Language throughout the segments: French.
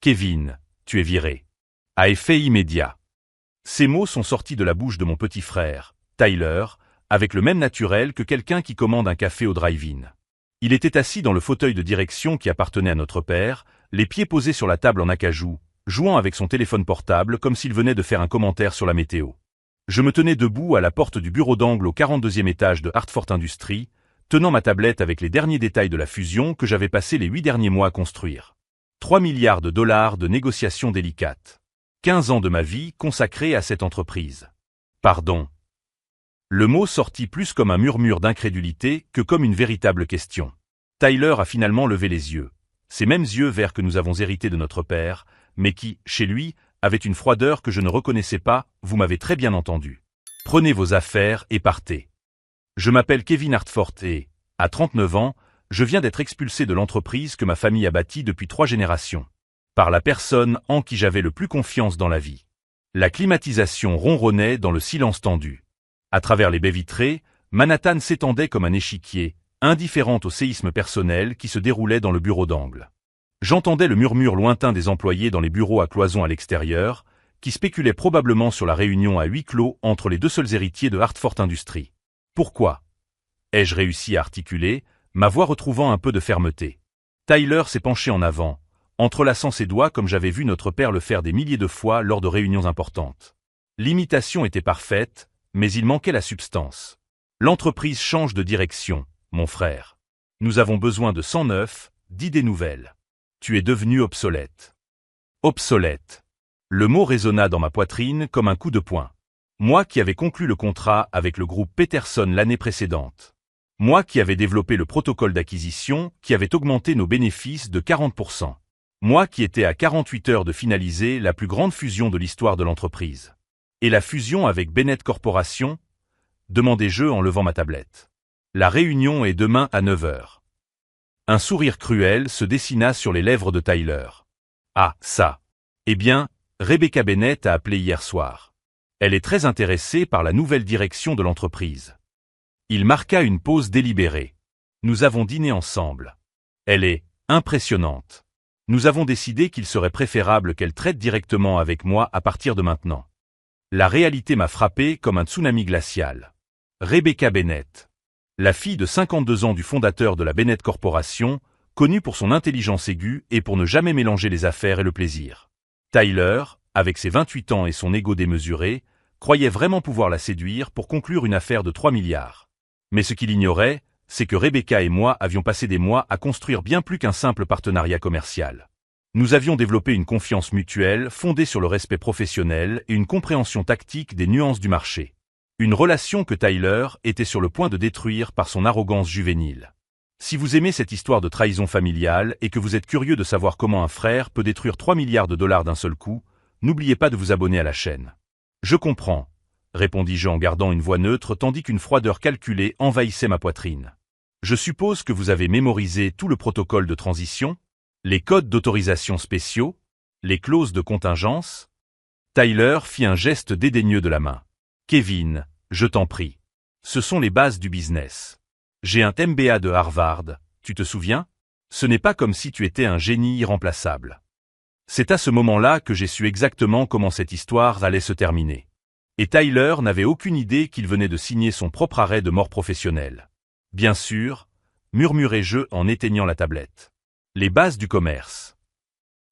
Kevin, tu es viré. À effet immédiat. Ces mots sont sortis de la bouche de mon petit frère, Tyler, avec le même naturel que quelqu'un qui commande un café au drive-in. Il était assis dans le fauteuil de direction qui appartenait à notre père, les pieds posés sur la table en acajou, jouant avec son téléphone portable comme s'il venait de faire un commentaire sur la météo. Je me tenais debout à la porte du bureau d'angle au 42e étage de Hartford Industries, tenant ma tablette avec les derniers détails de la fusion que j'avais passé les 8 derniers mois à construire. 3 milliards de dollars de négociations délicates. 15 ans de ma vie consacrés à cette entreprise. Pardon. Le mot sortit plus comme un murmure d'incrédulité que comme une véritable question. Tyler a finalement levé les yeux. Ces mêmes yeux verts que nous avons hérités de notre père, mais qui, chez lui, avaient une froideur que je ne reconnaissais pas, vous m'avez très bien entendu. Prenez vos affaires et partez. Je m'appelle Kevin Hartford et, à 39 ans, je viens d'être expulsé de l'entreprise que ma famille a bâtie depuis 3 générations. Par la personne en qui j'avais le plus confiance dans la vie. La climatisation ronronnait dans le silence tendu. À travers les baies vitrées, Manhattan s'étendait comme un échiquier, indifférente au séisme personnel qui se déroulait dans le bureau d'angle. J'entendais le murmure lointain des employés dans les bureaux à cloisons à l'extérieur, qui spéculaient probablement sur la réunion à huis clos entre les deux seuls héritiers de Hartford Industries. Pourquoi? Ai-je réussi à articuler, ma voix retrouvant un peu de fermeté. Tyler s'est penché en avant, entrelaçant ses doigts comme j'avais vu notre père le faire des milliers de fois lors de réunions importantes. L'imitation était parfaite, mais il manquait la substance. L'entreprise change de direction, mon frère. Nous avons besoin de sang neuf, d'idées nouvelles. Tu es devenu obsolète. Obsolète. Le mot résonna dans ma poitrine comme un coup de poing. Moi qui avais conclu le contrat avec le groupe Peterson l'année précédente. Moi qui avais développé le protocole d'acquisition qui avait augmenté nos bénéfices de 40%. Moi qui étais à 48 heures de finaliser la plus grande fusion de l'histoire de l'entreprise. Et la fusion avec Bennett Corporation? Demandai-je en levant ma tablette. La réunion est demain à 9 heures. Un sourire cruel se dessina sur les lèvres de Tyler. Ah, ça. Eh bien, Rebecca Bennett a appelé hier soir. Elle est très intéressée par la nouvelle direction de l'entreprise. Il marqua une pause délibérée. Nous avons dîné ensemble. Elle est impressionnante. Nous avons décidé qu'il serait préférable qu'elle traite directement avec moi à partir de maintenant. La réalité m'a frappé comme un tsunami glacial. Rebecca Bennett. La fille de 52 ans du fondateur de la Bennett Corporation, connue pour son intelligence aiguë et pour ne jamais mélanger les affaires et le plaisir. Tyler, avec ses 28 ans et son ego démesuré, croyait vraiment pouvoir la séduire pour conclure une affaire de 3 milliards. Mais ce qu'il ignorait, c'est que Rebecca et moi avions passé des mois à construire bien plus qu'un simple partenariat commercial. Nous avions développé une confiance mutuelle fondée sur le respect professionnel et une compréhension tactique des nuances du marché. Une relation que Tyler était sur le point de détruire par son arrogance juvénile. Si vous aimez cette histoire de trahison familiale et que vous êtes curieux de savoir comment un frère peut détruire 3 milliards de dollars d'un seul coup, n'oubliez pas de vous abonner à la chaîne. Je comprends, répondis-je en gardant une voix neutre tandis qu'une froideur calculée envahissait ma poitrine. Je suppose que vous avez mémorisé tout le protocole de transition, les codes d'autorisation spéciaux, les clauses de contingence? Tyler fit un geste dédaigneux de la main. Kevin, je t'en prie. Ce sont les bases du business. J'ai un MBA de Harvard, tu te souviens? Ce n'est pas comme si tu étais un génie irremplaçable. C'est à ce moment-là que j'ai su exactement comment cette histoire allait se terminer. Et Tyler n'avait aucune idée qu'il venait de signer son propre arrêt de mort professionnelle. Bien sûr, murmurai-je en éteignant la tablette. Les bases du commerce.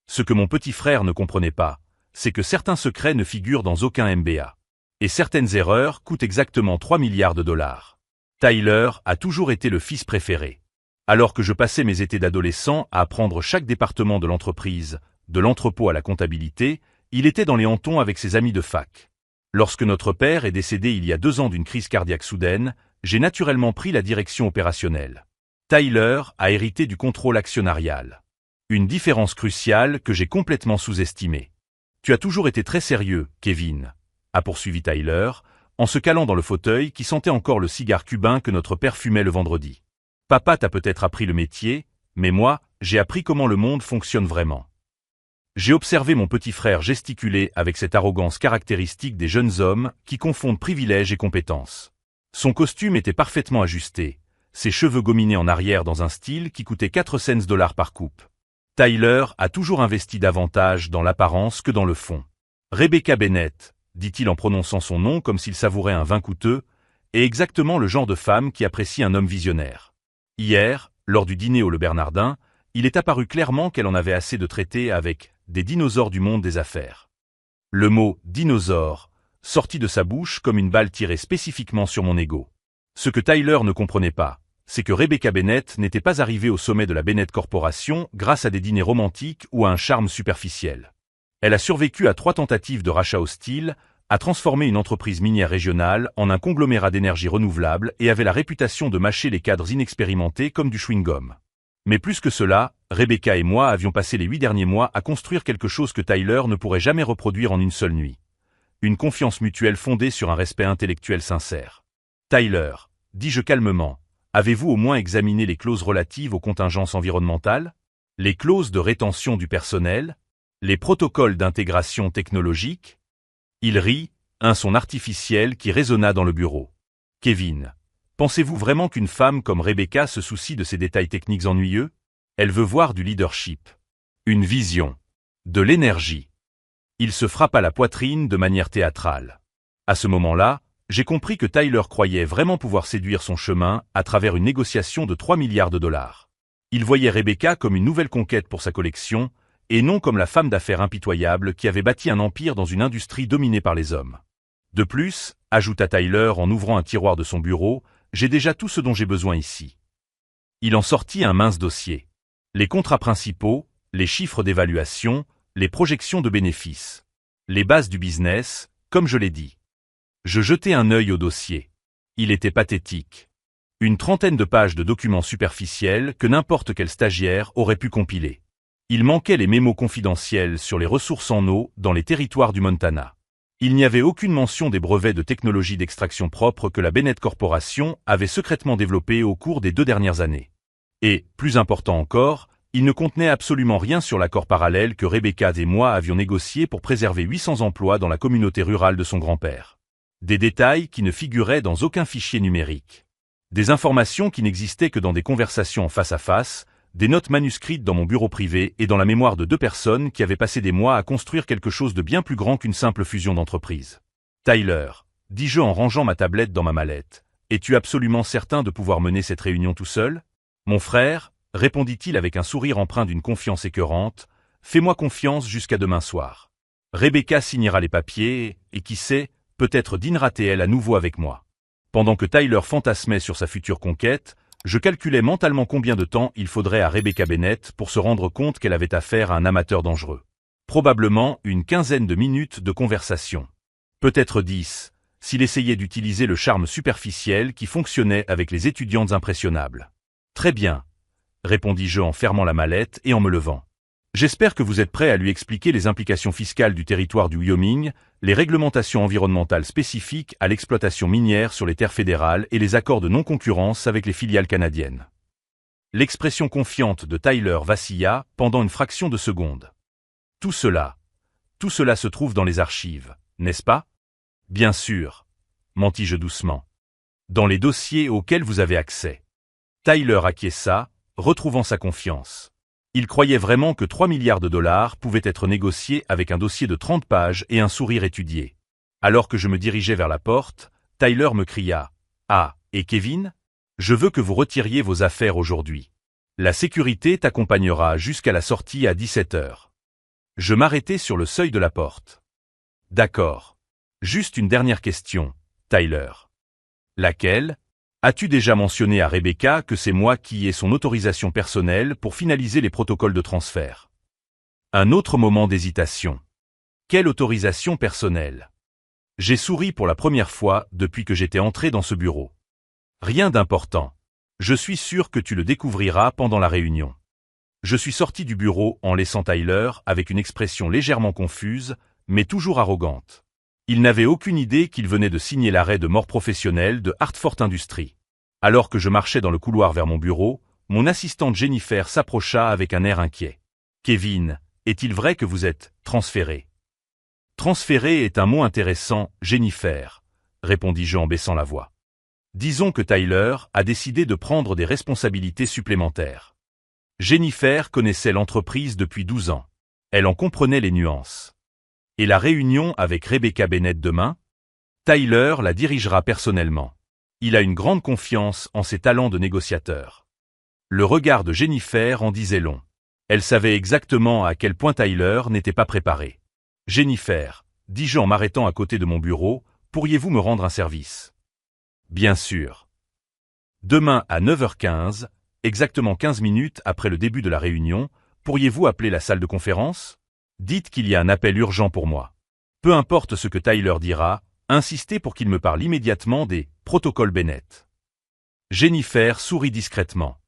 Ce que mon petit frère ne comprenait pas, c'est que certains secrets ne figurent dans aucun MBA. Et certaines erreurs coûtent exactement 3 milliards de dollars. Tyler a toujours été le fils préféré. Alors que je passais mes étés d'adolescent à apprendre chaque département de l'entreprise, de l'entrepôt à la comptabilité, il était dans les hantons avec ses amis de fac. Lorsque notre père est décédé il y a 2 ans d'une crise cardiaque soudaine, j'ai naturellement pris la direction opérationnelle. Tyler a hérité du contrôle actionnarial. Une différence cruciale que j'ai complètement sous-estimée. Tu as toujours été très sérieux, Kevin, a poursuivi Tyler, en se calant dans le fauteuil qui sentait encore le cigare cubain que notre père fumait le vendredi. Papa t'a peut-être appris le métier, mais moi, j'ai appris comment le monde fonctionne vraiment. J'ai observé mon petit frère gesticuler avec cette arrogance caractéristique des jeunes hommes qui confondent privilèges et compétences. Son costume était parfaitement ajusté, ses cheveux gominés en arrière dans un style qui coûtait 4 cents $ par coupe. Tyler a toujours investi davantage dans l'apparence que dans le fond. Rebecca Bennett, dit-il en prononçant son nom comme s'il savourait un vin coûteux, est exactement le genre de femme qui apprécie un homme visionnaire. Hier, lors du dîner au Le Bernardin, il est apparu clairement qu'elle en avait assez de traiter avec des dinosaures du monde des affaires. Le mot « dinosaure » sortit de sa bouche comme une balle tirée spécifiquement sur mon ego. Ce que Tyler ne comprenait pas, c'est que Rebecca Bennett n'était pas arrivée au sommet de la Bennett Corporation grâce à des dîners romantiques ou à un charme superficiel. Elle a survécu à 3 tentatives de rachat hostile, a transformé une entreprise minière régionale en un conglomérat d'énergie renouvelable et avait la réputation de mâcher les cadres inexpérimentés comme du chewing-gum. Mais plus que cela, Rebecca et moi avions passé les 8 derniers mois à construire quelque chose que Tyler ne pourrait jamais reproduire en une seule nuit. Une confiance mutuelle fondée sur un respect intellectuel sincère. Tyler, dis-je calmement, avez-vous au moins examiné les clauses relatives aux contingences environnementales? Les clauses de rétention du personnel? Les protocoles d'intégration technologique? Il rit, un son artificiel qui résonna dans le bureau. Kevin, pensez-vous vraiment qu'une femme comme Rebecca se soucie de ces détails techniques ennuyeux? Elle veut voir du leadership. Une vision. De l'énergie. Il se frappa la poitrine de manière théâtrale. À ce moment-là, j'ai compris que Tyler croyait vraiment pouvoir séduire son chemin à travers une négociation de 3 milliards de dollars. Il voyait Rebecca comme une nouvelle conquête pour sa collection, et non comme la femme d'affaires impitoyable qui avait bâti un empire dans une industrie dominée par les hommes. De plus, ajouta Tyler en ouvrant un tiroir de son bureau, j'ai déjà tout ce dont j'ai besoin ici. Il en sortit un mince dossier. Les contrats principaux, les chiffres d'évaluation, les projections de bénéfices. Les bases du business, comme je l'ai dit. Je jetai un œil au dossier. Il était pathétique. Une 30aine de pages de documents superficiels que n'importe quel stagiaire aurait pu compiler. Il manquait les mémos confidentiels sur les ressources en eau dans les territoires du Montana. Il n'y avait aucune mention des brevets de technologie d'extraction propre que la Bennett Corporation avait secrètement développés au cours des 2 dernières années. Et, plus important encore, il ne contenait absolument rien sur l'accord parallèle que Rebecca et moi avions négocié pour préserver 800 emplois dans la communauté rurale de son grand-père. Des détails qui ne figuraient dans aucun fichier numérique. Des informations qui n'existaient que dans des conversations en face à face, des notes manuscrites dans mon bureau privé et dans la mémoire de 2 personnes qui avaient passé des mois à construire quelque chose de bien plus grand qu'une simple fusion d'entreprises. Tyler, dis-je en rangeant ma tablette dans ma mallette, es-tu absolument certain de pouvoir mener cette réunion tout seul? Mon frère, répondit-il avec un sourire empreint d'une confiance écœurante, fais-moi confiance jusqu'à demain soir. Rebecca signera les papiers et qui sait, peut-être dînera-t-elle à nouveau avec moi. Pendant que Tyler fantasmait sur sa future conquête, je calculais mentalement combien de temps il faudrait à Rebecca Bennett pour se rendre compte qu'elle avait affaire à un amateur dangereux. Probablement une 15aine de minutes de conversation. Peut-être 10, s'il essayait d'utiliser le charme superficiel qui fonctionnait avec les étudiantes impressionnables. Très bien, répondis-je en fermant la mallette et en me levant. J'espère que vous êtes prêt à lui expliquer les implications fiscales du territoire du Wyoming, les réglementations environnementales spécifiques à l'exploitation minière sur les terres fédérales et les accords de non-concurrence avec les filiales canadiennes. L'expression confiante de Tyler vacilla pendant une fraction de seconde. Tout cela se trouve dans les archives, n'est-ce pas? Bien sûr, mentis-je doucement. Dans les dossiers auxquels vous avez accès. Tyler acquiesça, retrouvant sa confiance. Il croyait vraiment que 3 milliards de dollars pouvaient être négociés avec un dossier de 30 pages et un sourire étudié. Alors que je me dirigeais vers la porte, Tyler me cria « Ah, et Kevin? Je veux que vous retiriez vos affaires aujourd'hui. La sécurité t'accompagnera jusqu'à la sortie à 17 heures. » Je m'arrêtai sur le seuil de la porte. « D'accord. Juste une dernière question, Tyler. » Laquelle? As-tu déjà mentionné à Rebecca que c'est moi qui ai son autorisation personnelle pour finaliser les protocoles de transfert? Un autre moment d'hésitation. Quelle autorisation personnelle? J'ai souri pour la première fois depuis que j'étais entré dans ce bureau. Rien d'important. Je suis sûr que tu le découvriras pendant la réunion. Je suis sorti du bureau en laissant Tyler avec une expression légèrement confuse, mais toujours arrogante. Il n'avait aucune idée qu'il venait de signer l'arrêt de mort professionnel de Hartford Industries. Alors que je marchais dans le couloir vers mon bureau, mon assistante Jennifer s'approcha avec un air inquiet. « Kevin, est-il vrai que vous êtes transféré ?»« Transféré est un mot intéressant, Jennifer, » répondis-je en baissant la voix. « Disons que Tyler a décidé de prendre des responsabilités supplémentaires. » Jennifer connaissait l'entreprise depuis 12 ans. Elle en comprenait les nuances. Et la réunion avec Rebecca Bennett demain? Tyler la dirigera personnellement. Il a une grande confiance en ses talents de négociateur. Le regard de Jennifer en disait long. Elle savait exactement à quel point Tyler n'était pas préparé. « Jennifer, dis-je en m'arrêtant à côté de mon bureau, pourriez-vous me rendre un service ?»« Bien sûr. » Demain à 9h15, exactement 15 minutes après le début de la réunion, pourriez-vous appeler la salle de conférence? Dites qu'il y a un appel urgent pour moi. Peu importe ce que Tyler dira, insistez pour qu'il me parle immédiatement des protocoles Bennett. Jennifer sourit discrètement.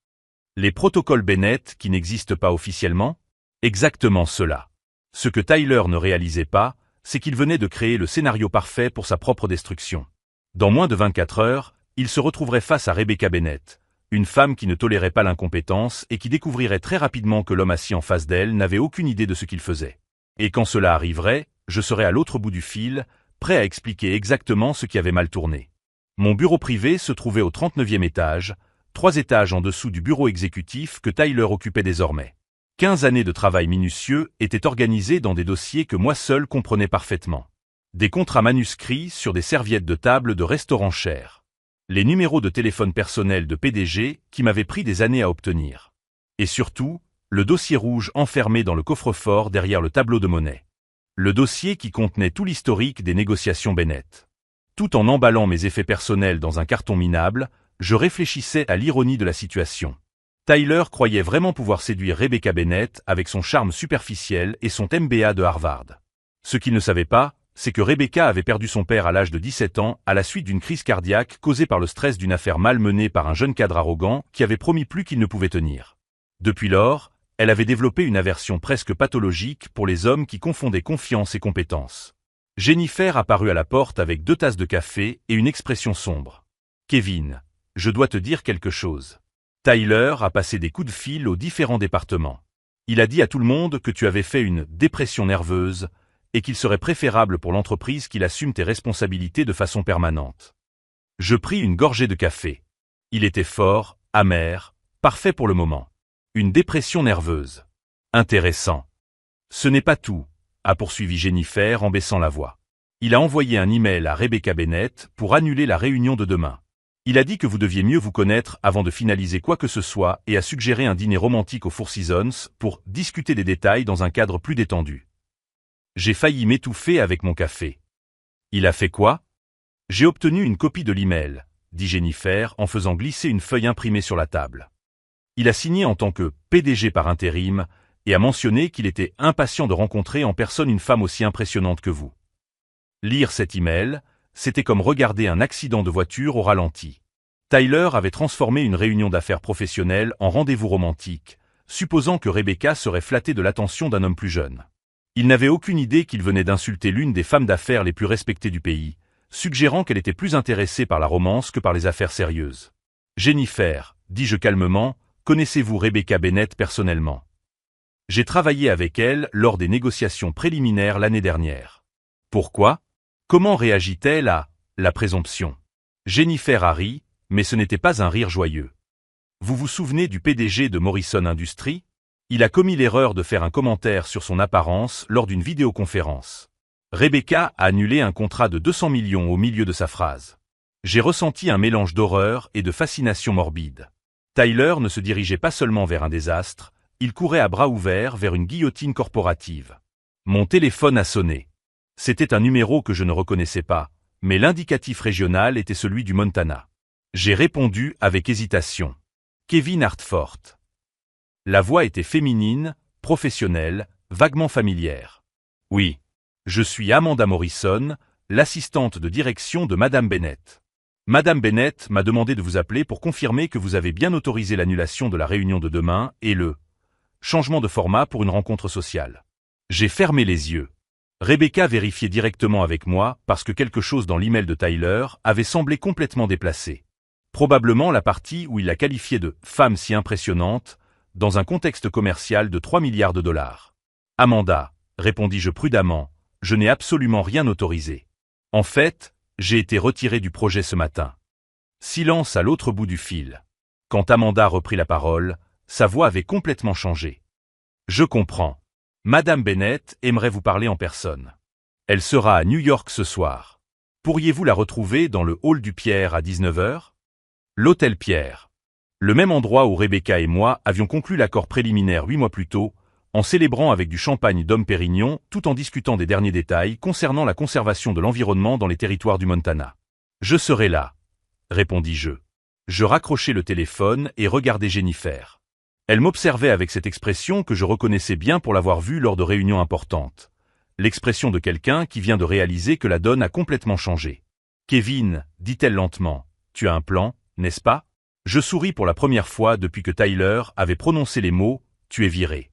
Les protocoles Bennett qui n'existent pas officiellement? Exactement cela. Ce que Tyler ne réalisait pas, c'est qu'il venait de créer le scénario parfait pour sa propre destruction. Dans moins de 24 heures, il se retrouverait face à Rebecca Bennett, une femme qui ne tolérait pas l'incompétence et qui découvrirait très rapidement que l'homme assis en face d'elle n'avait aucune idée de ce qu'il faisait. Et quand cela arriverait, je serais à l'autre bout du fil, prêt à expliquer exactement ce qui avait mal tourné. Mon bureau privé se trouvait au 39e étage, 3 étages en dessous du bureau exécutif que Tyler occupait désormais. 15 années de travail minutieux étaient organisées dans des dossiers que moi seul comprenais parfaitement. Des contrats manuscrits sur des serviettes de table de restaurants chers. Les numéros de téléphone personnel de PDG qui m'avaient pris des années à obtenir. Et surtout, le dossier rouge enfermé dans le coffre-fort derrière le tableau de monnaie. Le dossier qui contenait tout l'historique des négociations Bennett. Tout en emballant mes effets personnels dans un carton minable, je réfléchissais à l'ironie de la situation. Tyler croyait vraiment pouvoir séduire Rebecca Bennett avec son charme superficiel et son MBA de Harvard. Ce qu'il ne savait pas, c'est que Rebecca avait perdu son père à l'âge de 17 ans à la suite d'une crise cardiaque causée par le stress d'une affaire mal menée par un jeune cadre arrogant qui avait promis plus qu'il ne pouvait tenir. Depuis lors, elle avait développé une aversion presque pathologique pour les hommes qui confondaient confiance et compétence. Jennifer apparut à la porte avec 2 tasses de café et une expression sombre. « Kevin, je dois te dire quelque chose. Tyler a passé des coups de fil aux différents départements. Il a dit à tout le monde que tu avais fait une dépression nerveuse et qu'il serait préférable pour l'entreprise qu'il assume tes responsabilités de façon permanente. » Je pris une gorgée de café. Il était fort, amer, parfait pour le moment. Une dépression nerveuse. Intéressant. Ce n'est pas tout, a poursuivi Jennifer en baissant la voix. Il a envoyé un email à Rebecca Bennett pour annuler la réunion de demain. Il a dit que vous deviez mieux vous connaître avant de finaliser quoi que ce soit et a suggéré un dîner romantique au Four Seasons pour discuter des détails dans un cadre plus détendu. J'ai failli m'étouffer avec mon café. Il a fait quoi? J'ai obtenu une copie de l'email, dit Jennifer en faisant glisser une feuille imprimée sur la table. Il a signé en tant que PDG par intérim et a mentionné qu'il était impatient de rencontrer en personne une femme aussi impressionnante que vous. Lire cet email, c'était comme regarder un accident de voiture au ralenti. Tyler avait transformé une réunion d'affaires professionnelle en rendez-vous romantique, supposant que Rebecca serait flattée de l'attention d'un homme plus jeune. Il n'avait aucune idée qu'il venait d'insulter l'une des femmes d'affaires les plus respectées du pays, suggérant qu'elle était plus intéressée par la romance que par les affaires sérieuses. « Jennifer, dis-je calmement, connaissez-vous Rebecca Bennett personnellement? J'ai travaillé avec elle lors des négociations préliminaires l'année dernière. Pourquoi? Comment réagit-elle à la présomption? » Jennifer a ri, mais ce n'était pas un rire joyeux. Vous vous souvenez du PDG de Morrison Industries? Il a commis l'erreur de faire un commentaire sur son apparence lors d'une vidéoconférence. Rebecca a annulé un contrat de 200 millions au milieu de sa phrase. J'ai ressenti un mélange d'horreur et de fascination morbide. Tyler ne se dirigeait pas seulement vers un désastre, il courait à bras ouverts vers une guillotine corporative. Mon téléphone a sonné. C'était un numéro que je ne reconnaissais pas, mais l'indicatif régional était celui du Montana. J'ai répondu avec hésitation. Kevin Hartford. La voix était féminine, professionnelle, vaguement familière. Oui. Je suis Amanda Morrison, l'assistante de direction de Madame Bennett. Madame Bennett m'a demandé de vous appeler pour confirmer que vous avez bien autorisé l'annulation de la réunion de demain et le changement de format pour une rencontre sociale. J'ai fermé les yeux. Rebecca vérifiait directement avec moi parce que quelque chose dans l'email de Tyler avait semblé complètement déplacé. Probablement la partie où il la qualifiait de « femme si impressionnante » dans un contexte commercial de 3 milliards de dollars. « Amanda », répondis-je prudemment, « je n'ai absolument rien autorisé. En fait, j'ai été retiré du projet ce matin. » Silence à l'autre bout du fil. Quand Amanda reprit la parole, Sa voix avait complètement changé. Je comprends. Madame Bennett aimerait vous parler en personne. Elle sera à New York ce soir. Pourriez-vous la retrouver dans le hall du Pierre à 19 h? L'hôtel Pierre. Le même endroit où Rebecca et moi avions conclu l'accord préliminaire 8 mois plus tôt, en célébrant avec du champagne Dom Pérignon tout en discutant des derniers détails concernant la conservation de l'environnement dans les territoires du Montana. Je serai là, répondis-je. Je raccrochai le téléphone et regardai Jennifer. Elle m'observait avec cette expression que je reconnaissais bien pour l'avoir vue lors de réunions importantes. L'expression de quelqu'un qui vient de réaliser que la donne a complètement changé. « Kevin, dit-elle lentement, tu as un plan, n'est-ce pas ?» Je souris pour la première fois depuis que Tyler avait prononcé les mots « tu es viré ».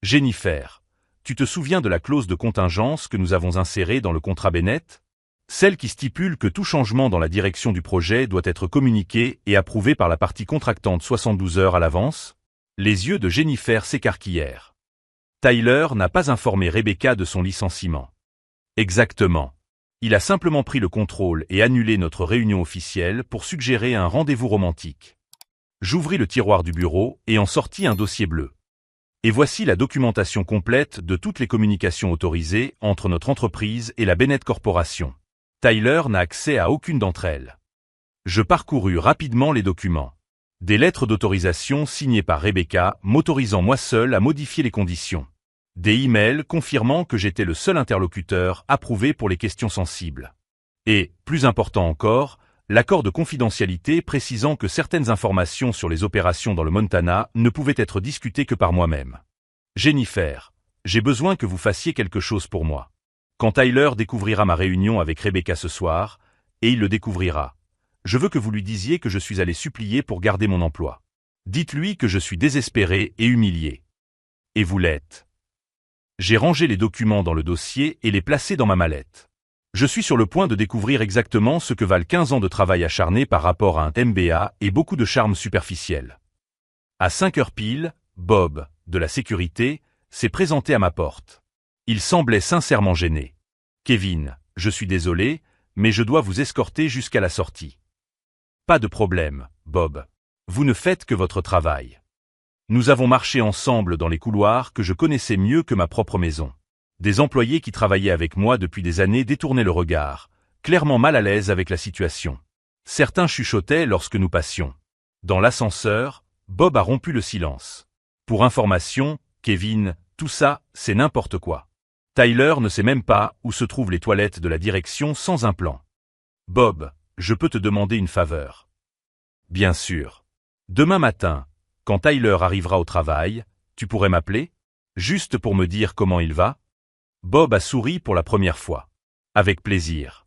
Jennifer, tu te souviens de la clause de contingence que nous avons insérée dans le contrat Bennett? Celle qui stipule que tout changement dans la direction du projet doit être communiqué et approuvé par la partie contractante 72 heures à l'avance? Les yeux de Jennifer s'écarquillèrent. Tyler n'a pas informé Rebecca de son licenciement. Exactement. Il a simplement pris le contrôle et annulé notre réunion officielle pour suggérer un rendez-vous romantique. J'ouvris le tiroir du bureau et en sortis un dossier bleu. Et voici la documentation complète de toutes les communications autorisées entre notre entreprise et la Bennett Corporation. Tyler n'a accès à aucune d'entre elles. Je parcourus rapidement les documents. Des lettres d'autorisation signées par Rebecca m'autorisant moi seul à modifier les conditions. Des emails confirmant que j'étais le seul interlocuteur approuvé pour les questions sensibles. Et, plus important encore, l'accord de confidentialité précisant que certaines informations sur les opérations dans le Montana ne pouvaient être discutées que par moi-même. Jennifer, j'ai besoin que vous fassiez quelque chose pour moi. Quand Tyler découvrira ma réunion avec Rebecca ce soir, et il le découvrira, je veux que vous lui disiez que je suis allé supplier pour garder mon emploi. Dites-lui que je suis désespéré et humilié. Et vous l'êtes. J'ai rangé les documents dans le dossier et les placé dans ma mallette. Je suis sur le point de découvrir exactement ce que valent 15 ans de travail acharné par rapport à un MBA et beaucoup de charme superficiel. À 5 heures pile, Bob, de la sécurité, s'est présenté à ma porte. Il semblait sincèrement gêné. « Kevin, je suis désolé, mais je dois vous escorter jusqu'à la sortie. »« Pas de problème, Bob. Vous ne faites que votre travail. » Nous avons marché ensemble dans les couloirs que je connaissais mieux que ma propre maison. Des employés qui travaillaient avec moi depuis des années détournaient le regard, clairement mal à l'aise avec la situation. Certains chuchotaient lorsque nous passions. Dans l'ascenseur, Bob a rompu le silence. « Pour information, Kevin, tout ça, c'est n'importe quoi. Tyler ne sait même pas où se trouvent les toilettes de la direction sans un plan. Bob, je peux te demander une faveur. » Bien sûr. Demain matin, quand Tyler arrivera au travail, tu pourrais m'appeler? Juste pour me dire comment il va? Bob a souri pour la première fois. Avec plaisir.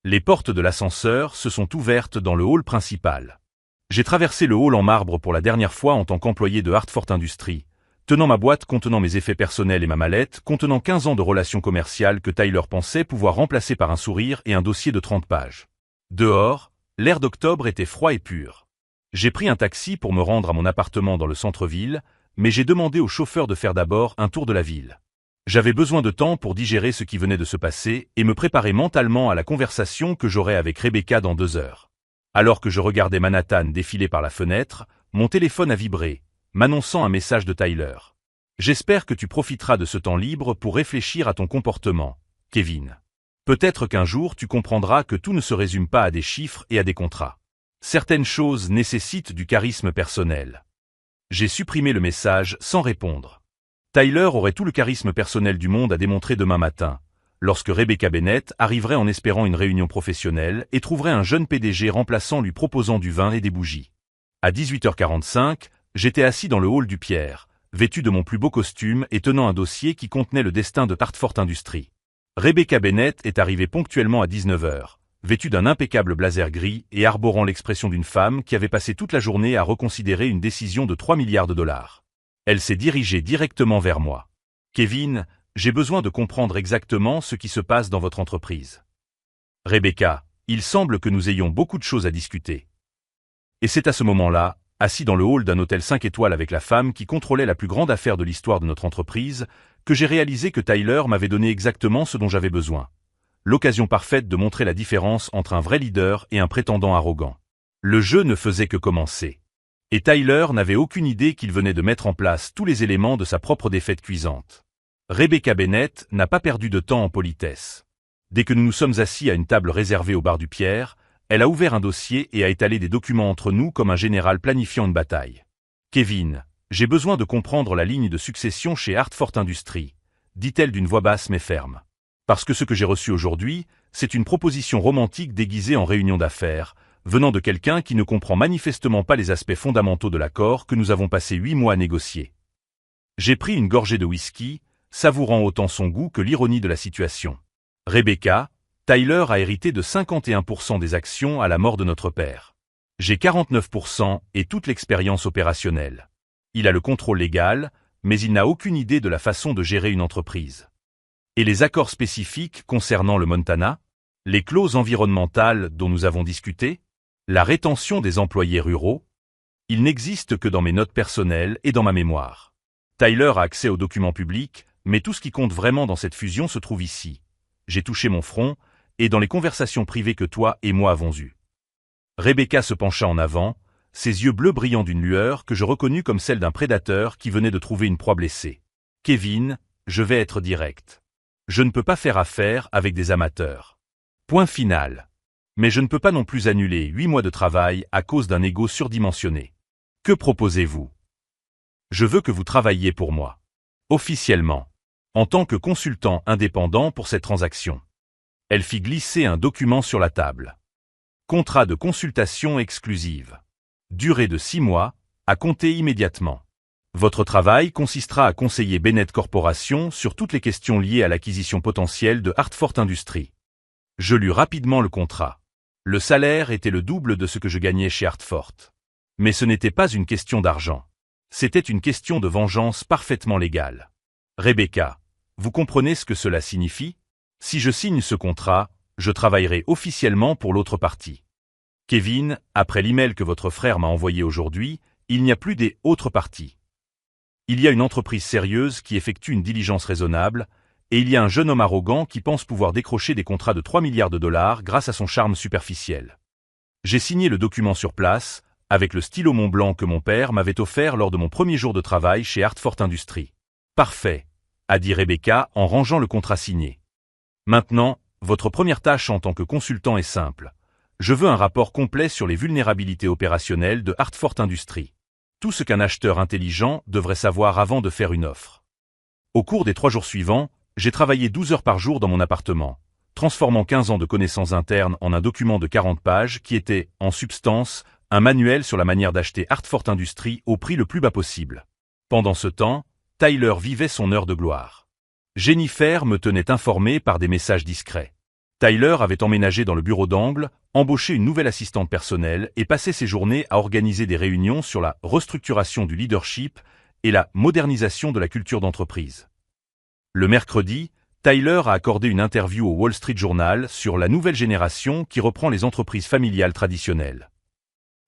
Les portes de l'ascenseur se sont ouvertes dans le hall principal. J'ai traversé le hall en marbre pour la dernière fois en tant qu'employé de Hartford Industries, tenant ma boîte contenant mes effets personnels et ma mallette contenant 15 ans de relations commerciales que Tyler pensait pouvoir remplacer par un sourire et un dossier de 30 pages. Dehors, l'air d'octobre était froid et pur. J'ai pris un taxi pour me rendre à mon appartement dans le centre-ville, mais j'ai demandé au chauffeur de faire d'abord un tour de la ville. J'avais besoin de temps pour digérer ce qui venait de se passer et me préparer mentalement à la conversation que j'aurais avec Rebecca dans 2 heures. Alors que je regardais Manhattan défiler par la fenêtre, mon téléphone a vibré, m'annonçant un message de Tyler. « J'espère que tu profiteras de ce temps libre pour réfléchir à ton comportement, Kevin. Peut-être qu'un jour tu comprendras que tout ne se résume pas à des chiffres et à des contrats. Certaines choses nécessitent du charisme personnel. » J'ai supprimé le message sans répondre. Tyler aurait tout le charisme personnel du monde à démontrer demain matin, lorsque Rebecca Bennett arriverait en espérant une réunion professionnelle et trouverait un jeune PDG remplaçant lui proposant du vin et des bougies. À 18h45, j'étais assis dans le hall du Pierre, vêtu de mon plus beau costume et tenant un dossier qui contenait le destin de Hartford Industries. Rebecca Bennett est arrivée ponctuellement à 19 h, vêtue d'un impeccable blazer gris et arborant l'expression d'une femme qui avait passé toute la journée à reconsidérer une décision de 3 milliards de dollars. Elle s'est dirigée directement vers moi. « Kevin, j'ai besoin de comprendre exactement ce qui se passe dans votre entreprise. » « Rebecca, il semble que nous ayons beaucoup de choses à discuter. » Et c'est à ce moment-là, assis dans le hall d'un hôtel 5 étoiles avec la femme qui contrôlait la plus grande affaire de l'histoire de notre entreprise, que j'ai réalisé que Tyler m'avait donné exactement ce dont j'avais besoin. L'occasion parfaite de montrer la différence entre un vrai leader et un prétendant arrogant. Le jeu ne faisait que commencer. Et Tyler n'avait aucune idée qu'il venait de mettre en place tous les éléments de sa propre défaite cuisante. Rebecca Bennett n'a pas perdu de temps en politesse. Dès que nous nous sommes assis à une table réservée au bar du Pierre, elle a ouvert un dossier et a étalé des documents entre nous comme un général planifiant une bataille. « Kevin, j'ai besoin de comprendre la ligne de succession chez Hartford Industries, dit-elle d'une voix basse mais ferme. Parce que ce que j'ai reçu aujourd'hui, c'est une proposition romantique déguisée en réunion d'affaires, venant de quelqu'un qui ne comprend manifestement pas les aspects fondamentaux de l'accord que nous avons passé 8 mois à négocier. » J'ai pris une gorgée de whisky, savourant autant son goût que l'ironie de la situation. Rebecca, Tyler a hérité de 51% des actions à la mort de notre père. J'ai 49% et toute l'expérience opérationnelle. Il a le contrôle légal, mais il n'a aucune idée de la façon de gérer une entreprise. Et les accords spécifiques concernant le Montana, les clauses environnementales dont nous avons discuté, la rétention des employés ruraux, il n'existe que dans mes notes personnelles et dans ma mémoire. Tyler a accès aux documents publics, mais tout ce qui compte vraiment dans cette fusion se trouve ici. J'ai touché mon front, et dans les conversations privées que toi et moi avons eues. Rebecca se pencha en avant, ses yeux bleus brillant d'une lueur que je reconnus comme celle d'un prédateur qui venait de trouver une proie blessée. « Kevin, je vais être direct. Je ne peux pas faire affaire avec des amateurs. Point final. Mais je ne peux pas non plus annuler 8 mois de travail à cause d'un ego surdimensionné. Que proposez-vous? Je veux que vous travailliez pour moi. Officiellement. En tant que consultant indépendant pour cette transaction. » Elle fit glisser un document sur la table. Contrat de consultation exclusive. Durée de 6 mois, à compter immédiatement. Votre travail consistera à conseiller Bennett Corporation sur toutes les questions liées à l'acquisition potentielle de Hartford Industries. Je lus rapidement le contrat. Le salaire était le double de ce que je gagnais chez Hartford. Mais ce n'était pas une question d'argent. C'était une question de vengeance parfaitement légale. Rebecca, vous comprenez ce que cela signifie? Si je signe ce contrat, je travaillerai officiellement pour l'autre partie. Kevin, après l'email que votre frère m'a envoyé aujourd'hui, il n'y a plus des autres parties. Il y a une entreprise sérieuse qui effectue une diligence raisonnable, et il y a un jeune homme arrogant qui pense pouvoir décrocher des contrats de 3 milliards de dollars grâce à son charme superficiel. J'ai signé le document sur place, avec le stylo Montblanc que mon père m'avait offert lors de mon premier jour de travail chez Hartford Industries. Parfait, a dit Rebecca en rangeant le contrat signé. Maintenant, votre première tâche en tant que consultant est simple. Je veux un rapport complet sur les vulnérabilités opérationnelles de Hartford Industries. Tout ce qu'un acheteur intelligent devrait savoir avant de faire une offre. Au cours des 3 jours suivants, j'ai travaillé 12 heures par jour dans mon appartement, transformant 15 ans de connaissances internes en un document de 40 pages qui était, en substance, un manuel sur la manière d'acheter Hartford Industries au prix le plus bas possible. Pendant ce temps, Tyler vivait son heure de gloire. Jennifer me tenait informé par des messages discrets. Tyler avait emménagé dans le bureau d'angle, embauché une nouvelle assistante personnelle et passé ses journées à organiser des réunions sur la restructuration du leadership et la modernisation de la culture d'entreprise. Le mercredi, Tyler a accordé une interview au Wall Street Journal sur la nouvelle génération qui reprend les entreprises familiales traditionnelles.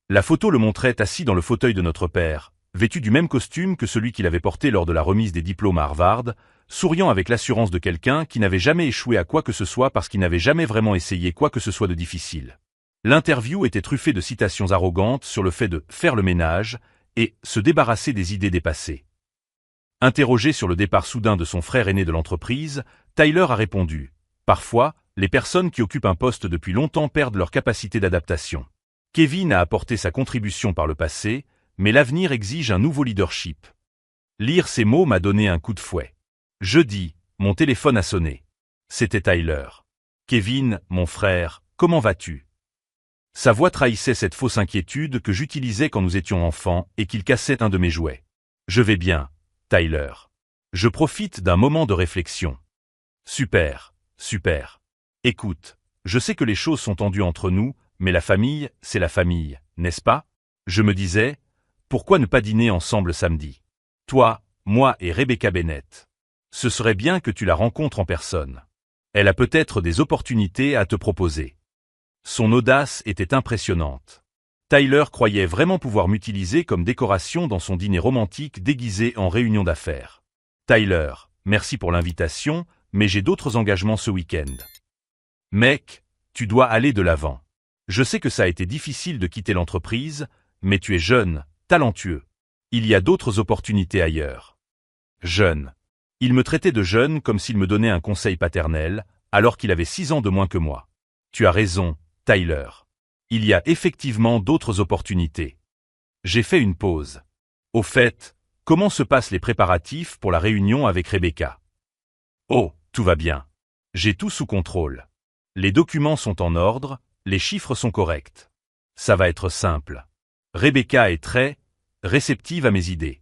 La photo le montrait assis dans le fauteuil de notre père, vêtu du même costume que celui qu'il avait porté lors de la remise des diplômes à Harvard, souriant avec l'assurance de quelqu'un qui n'avait jamais échoué à quoi que ce soit parce qu'il n'avait jamais vraiment essayé quoi que ce soit de difficile. L'interview était truffée de citations arrogantes sur le fait de faire le ménage et se débarrasser des idées dépassées. Interrogé sur le départ soudain de son frère aîné de l'entreprise, Tyler a répondu « Parfois, les personnes qui occupent un poste depuis longtemps perdent leur capacité d'adaptation. Kevin a apporté sa contribution par le passé, mais l'avenir exige un nouveau leadership. » Lire ces mots m'a donné un coup de fouet. Jeudi, mon téléphone a sonné. C'était Tyler. « Kevin, mon frère, comment vas-tu » Sa voix trahissait cette fausse inquiétude que j'utilisais quand nous étions enfants et qu'il cassait un de mes jouets. « Je vais bien, Tyler. Je profite d'un moment de réflexion. » Super, super. Écoute, je sais que les choses sont tendues entre nous, mais la famille, c'est la famille, n'est-ce pas? Je me disais, pourquoi ne pas dîner ensemble samedi? Toi, moi et Rebecca Bennett. Ce serait bien que tu la rencontres en personne. Elle a peut-être des opportunités à te proposer. Son audace était impressionnante. Tyler croyait vraiment pouvoir m'utiliser comme décoration dans son dîner romantique déguisé en réunion d'affaires. Tyler, merci pour l'invitation, mais j'ai d'autres engagements ce week-end. Mec, tu dois aller de l'avant. Je sais que ça a été difficile de quitter l'entreprise, mais tu es jeune, talentueux. Il y a d'autres opportunités ailleurs. Jeune. Il me traitait de jeune comme s'il me donnait un conseil paternel, alors qu'il avait 6 ans de moins que moi. Tu as raison, Tyler. Il y a effectivement d'autres opportunités. J'ai fait une pause. Au fait, comment se passent les préparatifs pour la réunion avec Rebecca? Oh, tout va bien. J'ai tout sous contrôle. Les documents sont en ordre, les chiffres sont corrects. Ça va être simple. Rebecca est très réceptive à mes idées.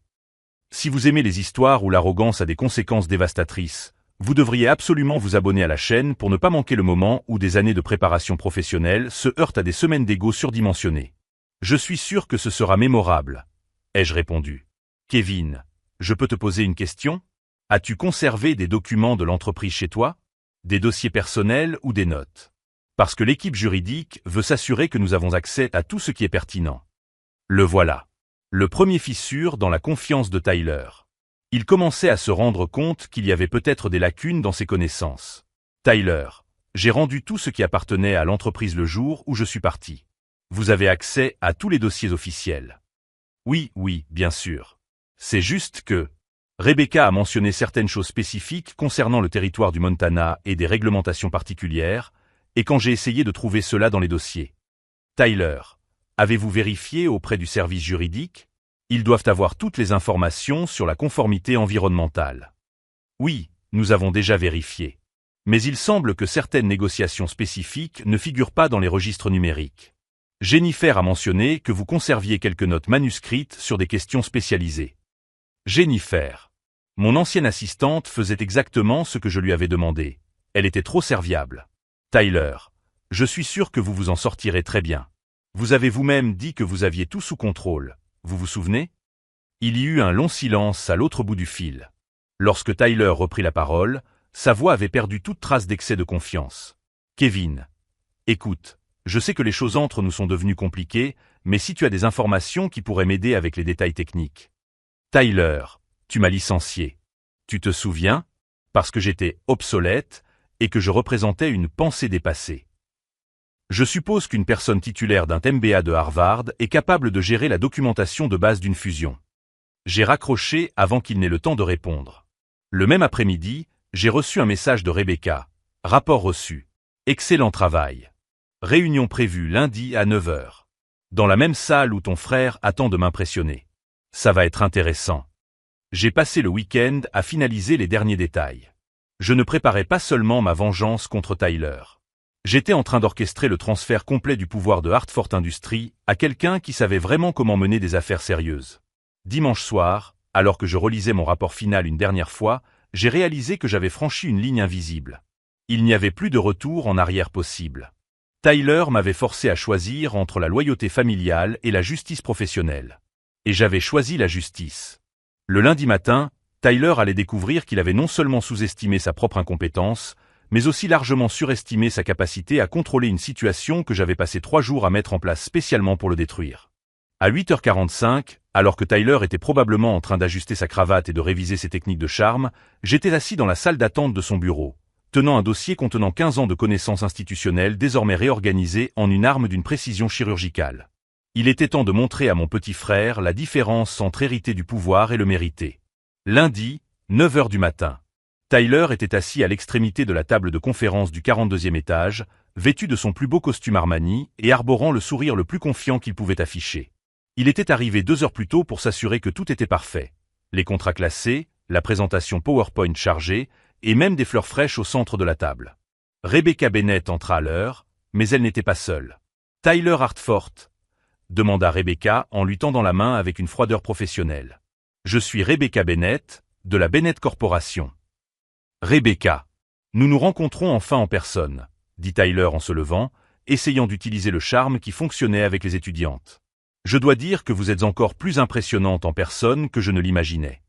Si vous aimez les histoires où l'arrogance a des conséquences dévastatrices, vous devriez absolument vous abonner à la chaîne pour ne pas manquer le moment où des années de préparation professionnelle se heurtent à des semaines d'ego surdimensionnées. Je suis sûr que ce sera mémorable, ai-je répondu. Kevin, je peux te poser une question? As-tu conservé des documents de l'entreprise chez toi? Des dossiers personnels ou des notes? Parce que l'équipe juridique veut s'assurer que nous avons accès à tout ce qui est pertinent. Le voilà. Le premier fissure dans la confiance de Tyler. Il commençait à se rendre compte qu'il y avait peut-être des lacunes dans ses connaissances. Tyler, j'ai rendu tout ce qui appartenait à l'entreprise le jour où je suis parti. Vous avez accès à tous les dossiers officiels. Oui, bien sûr. C'est juste que Rebecca a mentionné certaines choses spécifiques concernant le territoire du Montana et des réglementations particulières, et quand j'ai essayé de trouver cela dans les dossiers. Tyler, avez-vous vérifié auprès du service juridique? Ils doivent avoir toutes les informations sur la conformité environnementale. Oui, nous avons déjà vérifié. Mais il semble que certaines négociations spécifiques ne figurent pas dans les registres numériques. Jennifer a mentionné que vous conserviez quelques notes manuscrites sur des questions spécialisées. Jennifer. Mon ancienne assistante faisait exactement ce que je lui avais demandé. Elle était trop serviable. Tyler. Je suis sûr que vous vous en sortirez très bien. Vous avez vous-même dit que vous aviez tout sous contrôle. Vous vous souvenez? Il y eut un long silence à l'autre bout du fil. Lorsque Tyler reprit la parole, sa voix avait perdu toute trace d'excès de confiance. Kevin. Écoute, je sais que les choses entre nous sont devenues compliquées, mais si tu as des informations qui pourraient m'aider avec les détails techniques. Tyler, tu m'as licencié. Tu te souviens? Parce que j'étais obsolète et que je représentais une pensée dépassée. Je suppose qu'une personne titulaire d'un MBA de Harvard est capable de gérer la documentation de base d'une fusion. J'ai raccroché avant qu'il n'ait le temps de répondre. Le même après-midi, j'ai reçu un message de Rebecca. Rapport reçu. Excellent travail. Réunion prévue lundi à 9 h. Dans la même salle où ton frère attend de m'impressionner. Ça va être intéressant. J'ai passé le week-end à finaliser les derniers détails. Je ne préparais pas seulement ma vengeance contre Tyler. J'étais en train d'orchestrer le transfert complet du pouvoir de Hartford Industries à quelqu'un qui savait vraiment comment mener des affaires sérieuses. Dimanche soir, alors que je relisais mon rapport final une dernière fois, j'ai réalisé que j'avais franchi une ligne invisible. Il n'y avait plus de retour en arrière possible. Tyler m'avait forcé à choisir entre la loyauté familiale et la justice professionnelle. Et j'avais choisi la justice. Le lundi matin, Tyler allait découvrir qu'il avait non seulement sous-estimé sa propre incompétence, mais aussi largement surestimé sa capacité à contrôler une situation que j'avais passé 3 jours à mettre en place spécialement pour le détruire. À 8h45, alors que Tyler était probablement en train d'ajuster sa cravate et de réviser ses techniques de charme, j'étais assis dans la salle d'attente de son bureau, tenant un dossier contenant 15 ans de connaissances institutionnelles désormais réorganisées en une arme d'une précision chirurgicale. Il était temps de montrer à mon petit frère la différence entre hériter du pouvoir et le mériter. Lundi, 9 h du matin. Tyler était assis à l'extrémité de la table de conférence du 42e étage, vêtu de son plus beau costume Armani et arborant le sourire le plus confiant qu'il pouvait afficher. Il était arrivé 2 heures plus tôt pour s'assurer que tout était parfait. Les contrats classés, la présentation PowerPoint chargée, et même des fleurs fraîches au centre de la table. Rebecca Bennett entra à l'heure, mais elle n'était pas seule. Tyler Hartford, demanda Rebecca en lui tendant la main avec une froideur professionnelle. Je suis Rebecca Bennett, de la Bennett Corporation. Rebecca. Nous nous rencontrons enfin en personne, dit Tyler en se levant, essayant d'utiliser le charme qui fonctionnait avec les étudiantes. Je dois dire que vous êtes encore plus impressionnante en personne que je ne l'imaginais.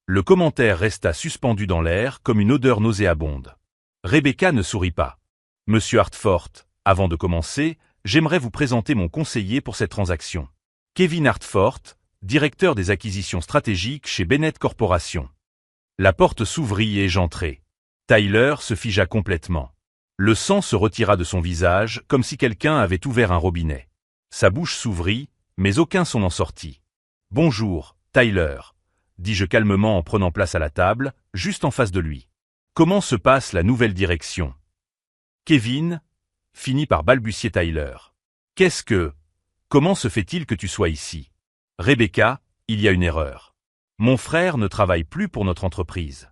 Le commentaire resta suspendu dans l'air comme une odeur nauséabonde. Rebecca ne sourit pas. Monsieur Hartford, avant de commencer, j'aimerais vous présenter mon conseiller pour cette transaction. Kevin Hartford, directeur des acquisitions stratégiques chez Bennett Corporation. La porte s'ouvrit et j'entrai. Tyler se figea complètement. Le sang se retira de son visage comme si quelqu'un avait ouvert un robinet. Sa bouche s'ouvrit, mais aucun son n'en sortit. Bonjour, Tyler, dis-je calmement en prenant place à la table, juste en face de lui. Comment se passe la nouvelle direction? Kevin, finit par balbutier Tyler. Qu'est-ce que... Comment se fait-il que tu sois ici? Rebecca, il y a une erreur. Mon frère ne travaille plus pour notre entreprise.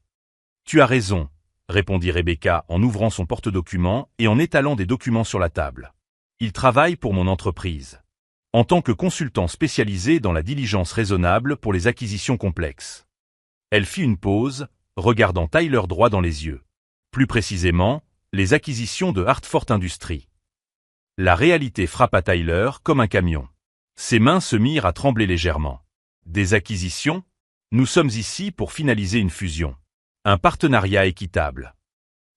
Tu as raison, répondit Rebecca en ouvrant son porte-documents et en étalant des documents sur la table. Il travaille pour mon entreprise. En tant que consultant spécialisé dans la diligence raisonnable pour les acquisitions complexes. Elle fit une pause, regardant Tyler droit dans les yeux. Plus précisément, les acquisitions de Hartford Industries. La réalité frappa Tyler comme un camion. Ses mains se mirent à trembler légèrement. Des acquisitions? Nous sommes ici pour finaliser une fusion. Un partenariat équitable.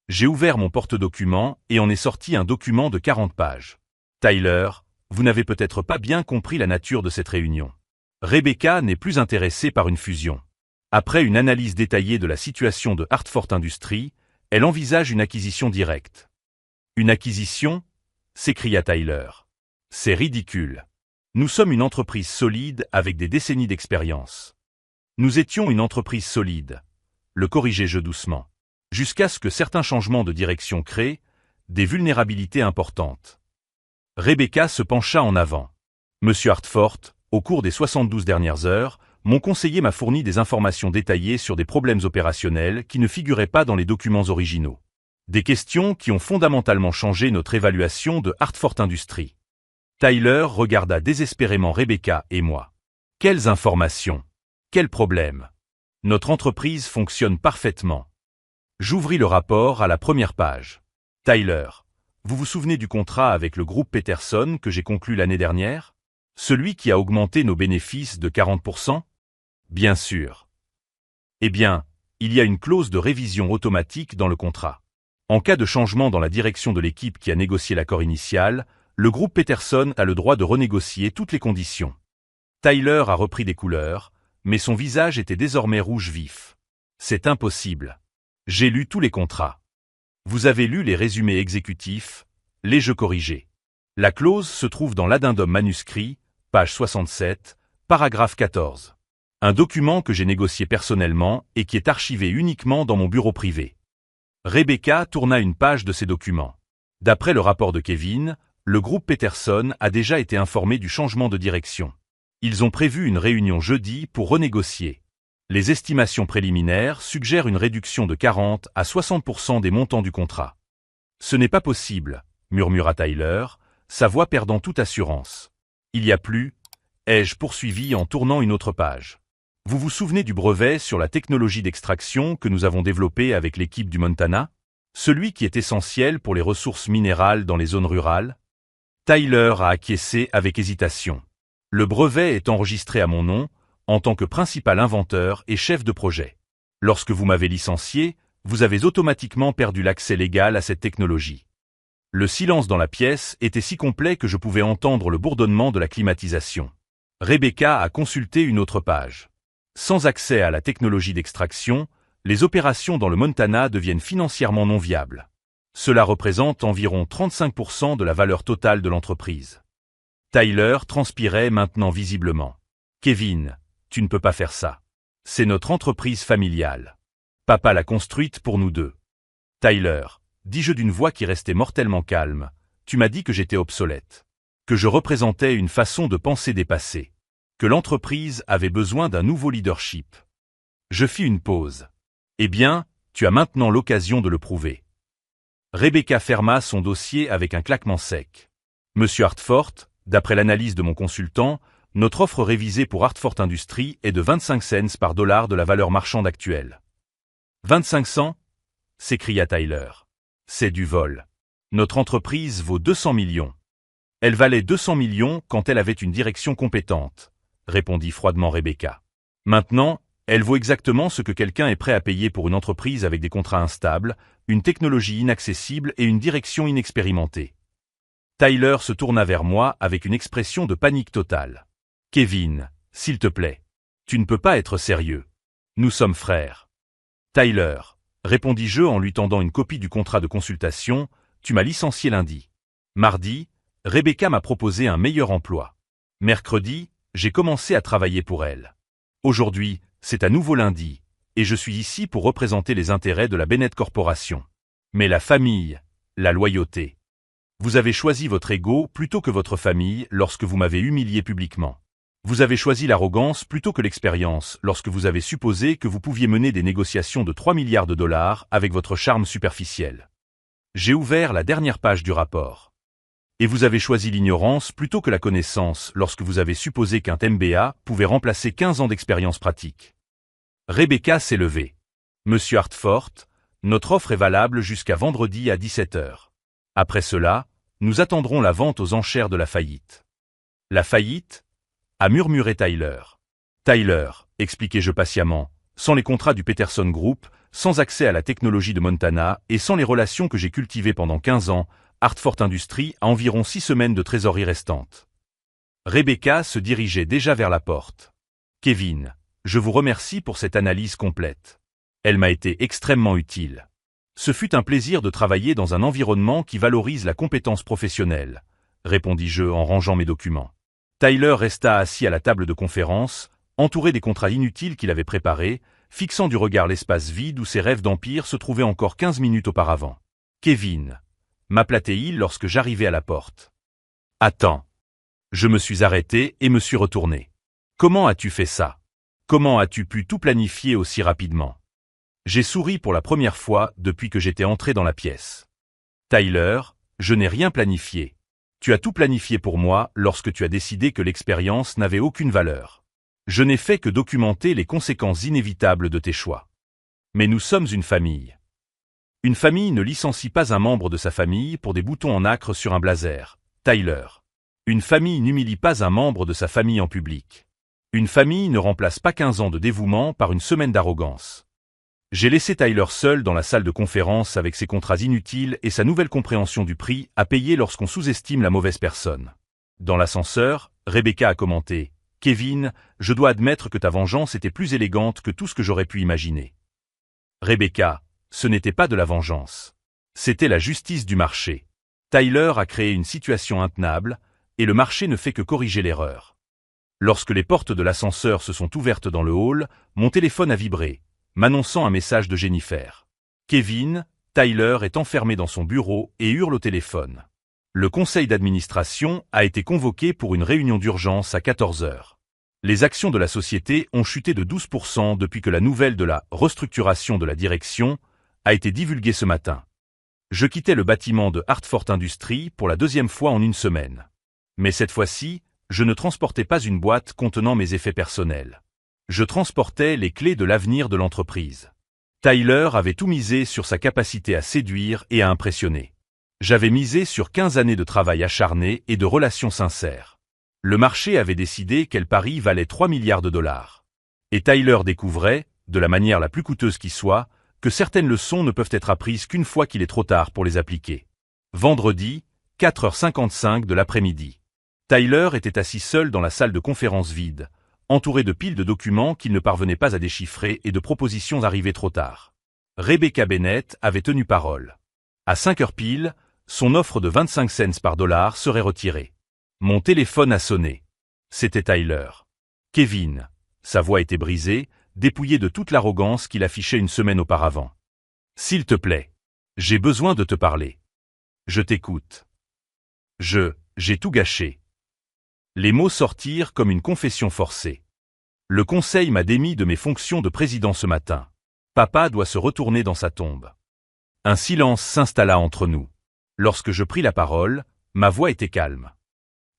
J'ai ouvert mon porte-documents et en est sorti un document de 40 pages. Tyler, vous n'avez peut-être pas bien compris la nature de cette réunion. Rebecca n'est plus intéressée par une fusion. Après une analyse détaillée de la situation de Hartford Industries, elle envisage une acquisition directe. Une acquisition? S'écria Tyler. C'est ridicule. Nous sommes une entreprise solide avec des décennies d'expérience. Nous étions une entreprise solide. Le corrigeai-je doucement. Jusqu'à ce que certains changements de direction créent des vulnérabilités importantes. Rebecca se pencha en avant. Monsieur Hartford, au cours des 72 dernières heures, mon conseiller m'a fourni des informations détaillées sur des problèmes opérationnels qui ne figuraient pas dans les documents originaux. Des questions qui ont fondamentalement changé notre évaluation de Hartford Industries. Tyler regarda désespérément Rebecca et moi. Quelles informations? Quels problèmes? Notre entreprise fonctionne parfaitement. J'ouvris le rapport à la première page. Tyler, vous vous souvenez du contrat avec le groupe Peterson que j'ai conclu l'année dernière? Celui qui a augmenté nos bénéfices de 40%? Bien sûr. Eh bien, il y a une clause de révision automatique dans le contrat. En cas de changement dans la direction de l'équipe qui a négocié l'accord initial, le groupe Peterson a le droit de renégocier toutes les conditions. Tyler a repris des couleurs, mais son visage était désormais rouge vif. C'est impossible. J'ai lu tous les contrats. Vous avez lu les résumés exécutifs, les jeux corrigés. La clause se trouve dans l'addendum manuscrit, page 67, paragraphe 14. Un document que j'ai négocié personnellement et qui est archivé uniquement dans mon bureau privé. Rebecca tourna une page de ces documents. D'après le rapport de Kevin, le groupe Peterson a déjà été informé du changement de direction. Ils ont prévu une réunion jeudi pour renégocier. Les estimations préliminaires suggèrent une réduction de 40 à 60% des montants du contrat. Ce n'est pas possible, murmura Tyler, sa voix perdant toute assurance. Il y a plus, ai-je poursuivi en tournant une autre page. Vous vous souvenez du brevet sur la technologie d'extraction que nous avons développé avec l'équipe du Montana? Celui qui est essentiel pour les ressources minérales dans les zones rurales? Tyler a acquiescé avec hésitation. Le brevet est enregistré à mon nom, en tant que principal inventeur et chef de projet. Lorsque vous m'avez licencié, vous avez automatiquement perdu l'accès légal à cette technologie. Le silence dans la pièce était si complet que je pouvais entendre le bourdonnement de la climatisation. Rebecca a consulté une autre page. Sans accès à la technologie d'extraction, les opérations dans le Montana deviennent financièrement non viables. Cela représente environ 35% de la valeur totale de l'entreprise. Tyler transpirait maintenant visiblement. Kevin, tu ne peux pas faire ça. C'est notre entreprise familiale. Papa l'a construite pour nous deux. Tyler, dis-je d'une voix qui restait mortellement calme, tu m'as dit que j'étais obsolète. Que je représentais une façon de penser dépassée. Que l'entreprise avait besoin d'un nouveau leadership. Je fis une pause. Eh bien, tu as maintenant l'occasion de le prouver. Rebecca ferma son dossier avec un claquement sec. Monsieur Hartford, d'après l'analyse de mon consultant, notre offre révisée pour Hartford Industries est de 25 cents par dollar de la valeur marchande actuelle. 25 cents? S'écria Tyler. C'est du vol. Notre entreprise vaut 200 millions. Elle valait 200 millions quand elle avait une direction compétente, répondit froidement Rebecca. Maintenant, elle vaut exactement ce que quelqu'un est prêt à payer pour une entreprise avec des contrats instables, une technologie inaccessible et une direction inexpérimentée. Tyler se tourna vers moi avec une expression de panique totale. Kevin, s'il te plaît. Tu ne peux pas être sérieux. Nous sommes frères. Tyler, répondis-je en lui tendant une copie du contrat de consultation, tu m'as licencié lundi. Mardi, Rebecca m'a proposé un meilleur emploi. Mercredi, j'ai commencé à travailler pour elle. Aujourd'hui, c'est à nouveau lundi, et je suis ici pour représenter les intérêts de la Bennett Corporation. Mais la famille, la loyauté. Vous avez choisi votre ego plutôt que votre famille lorsque vous m'avez humilié publiquement. Vous avez choisi l'arrogance plutôt que l'expérience lorsque vous avez supposé que vous pouviez mener des négociations de 3 milliards de dollars avec votre charme superficiel. J'ai ouvert la dernière page du rapport. Et vous avez choisi l'ignorance plutôt que la connaissance lorsque vous avez supposé qu'un MBA pouvait remplacer 15 ans d'expérience pratique. Rebecca s'est levée. Monsieur Hartford, notre offre est valable jusqu'à vendredi à 17 h. Après cela, nous attendrons la vente aux enchères de la faillite. La faillite ? A murmuré Tyler. Tyler, expliquai-je patiemment, sans les contrats du Peterson Group, sans accès à la technologie de Montana et sans les relations que j'ai cultivées pendant 15 ans, Hartford Industries a environ 6 semaines de trésorerie restante. Rebecca se dirigeait déjà vers la porte. Kevin, je vous remercie pour cette analyse complète. Elle m'a été extrêmement utile. Ce fut un plaisir de travailler dans un environnement qui valorise la compétence professionnelle, répondis-je en rangeant mes documents. Tyler resta assis à la table de conférence, entouré des contrats inutiles qu'il avait préparés, fixant du regard l'espace vide où ses rêves d'empire se trouvaient encore 15 minutes auparavant. Kevin, m'appelait-il lorsque j'arrivai à la porte. Attends. Je me suis arrêté et me suis retourné. Comment as-tu fait ça? Comment as-tu pu tout planifier aussi rapidement? J'ai souri pour la première fois depuis que j'étais entré dans la pièce. Tyler, je n'ai rien planifié. Tu as tout planifié pour moi lorsque tu as décidé que l'expérience n'avait aucune valeur. Je n'ai fait que documenter les conséquences inévitables de tes choix. Mais nous sommes une famille. Une famille ne licencie pas un membre de sa famille pour des boutons en nacre sur un blazer. Tyler. Une famille n'humilie pas un membre de sa famille en public. Une famille ne remplace pas 15 ans de dévouement par une semaine d'arrogance. J'ai laissé Tyler seul dans la salle de conférence avec ses contrats inutiles et sa nouvelle compréhension du prix à payer lorsqu'on sous-estime la mauvaise personne. Dans l'ascenseur, Rebecca a commenté « Kevin, je dois admettre que ta vengeance était plus élégante que tout ce que j'aurais pu imaginer. » Rebecca, ce n'était pas de la vengeance. C'était la justice du marché. Tyler a créé une situation intenable, et le marché ne fait que corriger l'erreur. Lorsque les portes de l'ascenseur se sont ouvertes dans le hall, mon téléphone a vibré, m'annonçant un message de Jennifer. Kevin, Tyler est enfermé dans son bureau et hurle au téléphone. Le conseil d'administration a été convoqué pour une réunion d'urgence à 14 h. Les actions de la société ont chuté de 12% depuis que la nouvelle de la restructuration de la direction a été divulguée ce matin. Je quittais le bâtiment de Hartford Industries pour la deuxième fois en une semaine. Mais cette fois-ci, je ne transportais pas une boîte contenant mes effets personnels. Je transportais les clés de l'avenir de l'entreprise. Tyler avait tout misé sur sa capacité à séduire et à impressionner. J'avais misé sur 15 années de travail acharné et de relations sincères. Le marché avait décidé quel pari valait 3 milliards de dollars. Et Tyler découvrait, de la manière la plus coûteuse qui soit, que certaines leçons ne peuvent être apprises qu'une fois qu'il est trop tard pour les appliquer. Vendredi, 4h55 de l'après-midi. Tyler était assis seul dans la salle de conférence vide, entouré de piles de documents qu'il ne parvenait pas à déchiffrer et de propositions arrivées trop tard. Rebecca Bennett avait tenu parole. À 5 heures pile, son offre de 25 cents par dollar serait retirée. Mon téléphone a sonné. C'était Tyler. Kevin. Sa voix était brisée, dépouillée de toute l'arrogance qu'il affichait une semaine auparavant. S'il te plaît. J'ai besoin de te parler. Je t'écoute. J'ai tout gâché. Les mots sortirent comme une confession forcée. Le conseil m'a démis de mes fonctions de président ce matin. Papa doit se retourner dans sa tombe. Un silence s'installa entre nous. Lorsque je pris la parole, ma voix était calme.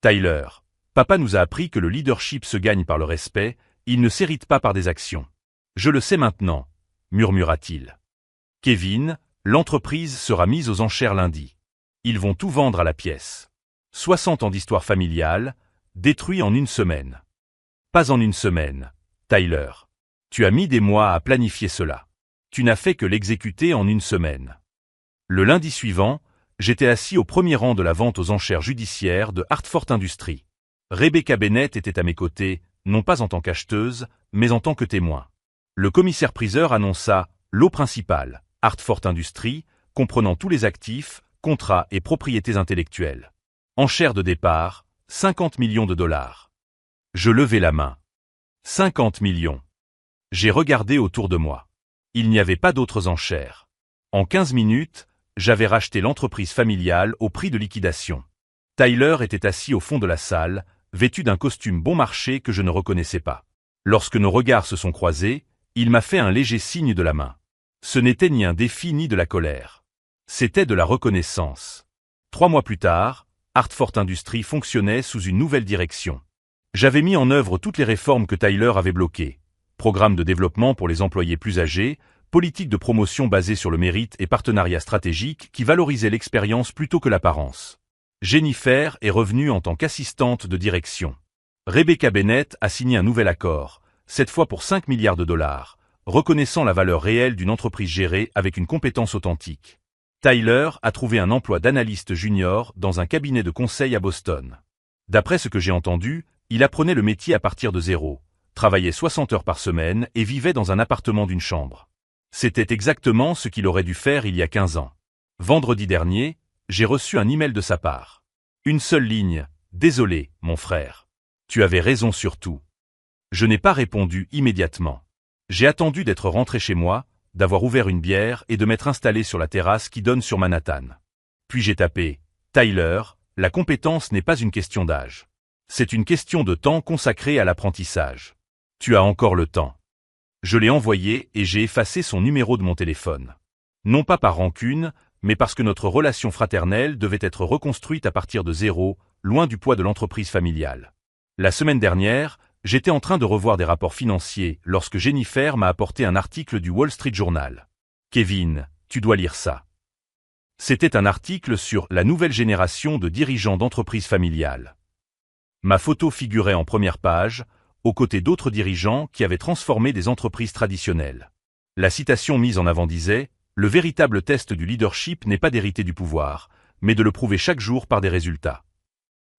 Tyler, papa nous a appris que le leadership se gagne par le respect, il ne s'hérite pas par des actions. Je le sais maintenant, murmura-t-il. Kevin, l'entreprise sera mise aux enchères lundi. Ils vont tout vendre à la pièce. 60 ans d'histoire familiale, détruit en une semaine. Pas en une semaine, Tyler. Tu as mis des mois à planifier cela. Tu n'as fait que l'exécuter en une semaine. Le lundi suivant, j'étais assis au premier rang de la vente aux enchères judiciaires de Hartford Industries. Rebecca Bennett était à mes côtés, non pas en tant qu'acheteuse, mais en tant que témoin. Le commissaire-priseur annonça lot principal, Hartford Industries, comprenant tous les actifs, contrats et propriétés intellectuelles. Enchères de départ, 50 millions de dollars. Je levai la main. 50 millions. J'ai regardé autour de moi. Il n'y avait pas d'autres enchères. En 15 minutes, j'avais racheté l'entreprise familiale au prix de liquidation. Tyler était assis au fond de la salle, vêtu d'un costume bon marché que je ne reconnaissais pas. Lorsque nos regards se sont croisés, il m'a fait un léger signe de la main. Ce n'était ni un défi ni de la colère. C'était de la reconnaissance. 3 mois plus tard, Hartford Industries fonctionnait sous une nouvelle direction. J'avais mis en œuvre toutes les réformes que Tyler avait bloquées. Programme de développement pour les employés plus âgés, politique de promotion basée sur le mérite et partenariat stratégique qui valorisait l'expérience plutôt que l'apparence. Jennifer est revenue en tant qu'assistante de direction. Rebecca Bennett a signé un nouvel accord, cette fois pour 5 milliards de dollars, reconnaissant la valeur réelle d'une entreprise gérée avec une compétence authentique. Tyler a trouvé un emploi d'analyste junior dans un cabinet de conseil à Boston. D'après ce que j'ai entendu, il apprenait le métier à partir de zéro, travaillait 60 heures par semaine et vivait dans un appartement d'une chambre. C'était exactement ce qu'il aurait dû faire il y a 15 ans. Vendredi dernier, j'ai reçu un email de sa part. Une seule ligne. Désolé, mon frère. Tu avais raison sur tout. Je n'ai pas répondu immédiatement. J'ai attendu d'être rentré chez moi, d'avoir ouvert une bière et de m'être installé sur la terrasse qui donne sur Manhattan. Puis j'ai tapé « Tyler, la compétence n'est pas une question d'âge. C'est une question de temps consacré à l'apprentissage. Tu as encore le temps. » Je l'ai envoyé et j'ai effacé son numéro de mon téléphone. Non pas par rancune, mais parce que notre relation fraternelle devait être reconstruite à partir de zéro, loin du poids de l'entreprise familiale. La semaine dernière, j'étais en train de revoir des rapports financiers lorsque Jennifer m'a apporté un article du Wall Street Journal. « Kevin, tu dois lire ça. » C'était un article sur la nouvelle génération de dirigeants d'entreprises familiales. Ma photo figurait en première page, aux côtés d'autres dirigeants qui avaient transformé des entreprises traditionnelles. La citation mise en avant disait « Le véritable test du leadership n'est pas d'hériter du pouvoir, mais de le prouver chaque jour par des résultats. »